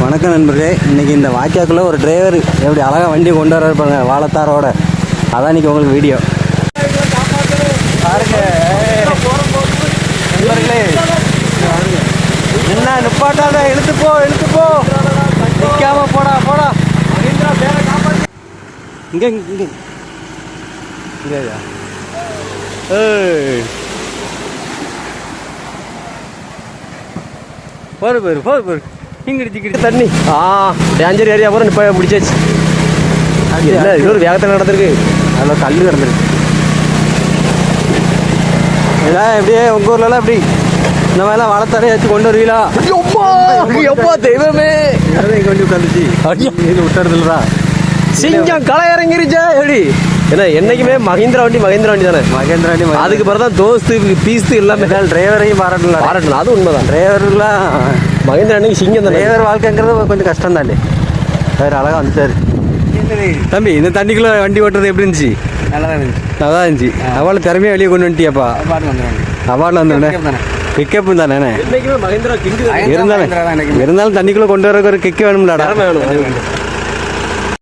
வணக்கம் நண்பர்களே. இன்றைக்கி இந்த வாய்க்காக்குள்ளே ஒரு டிரைவர் எப்படி அழகாக வண்டி கொண்டு வர இருப்பாங்க வாழைத்தாரோட. அதான் இன்றைக்கி உங்களுக்கு வீடியோ பாருங்க நண்பர்களே. என்ன நிப்பாட்டாத, இழுத்து போ நிற்காம போடா இங்கே இங்கே இங்கேயா போரு இங்கிட்டு தண்ணி டேஞ்சர் ஏரியா போகிற இப்போ பிடிச்சாச்சு. இல்லை இன்னொரு வேகத்தில் நடந்திருக்கு. அதில் கல் கிடந்திருக்கு. இதான் எப்படியே உங்கள் ஊர்லலாம் எப்படி இந்த மாதிரிலாம் வாழைத்தாரையை வச்சு கொண்டு வருவீங்களா? எப்பா தெய்வமே கொண்டு உட்காந்துச்சு இது விட்டுறதுலடா. சிங்கம் களை இறங்கிருச்சா எப்படி? ஏன்னா என்னைக்குமே மகேந்திரா வண்டி தானே. மகேந்திரா வண்டி அதுக்கு பிறகு தான் தோஸ்து பீஸ்து எல்லாமே. டிரைவரையும் பாராட்டலாம். அது உண்மைதான். டிரைவருக்குலாம் மகேந்திரா அன்னைக்கு சிங்கம் தான். டிரைவர் வாழ்க்கைங்கிறது கொஞ்சம் கஷ்டம் தாண்டி. வேறு அழகாக வந்துட்டார் தம்பி. இந்த தண்ணிக்குள்ளே வண்டி ஓட்டுறது எப்படி இருந்துச்சு? நல்லா இருந்துச்சு. அவளை திறமையாக வெளியே கொண்டு வந்துட்டியாப்பா? அவார்டில் வந்துடுனே பிக்கப்பு தானே. மகேந்திரா இருந்தாலும் தண்ணிக்குள்ளே கொண்டு வரக்கு ஒரு கிக்கு வேணும்லாடா.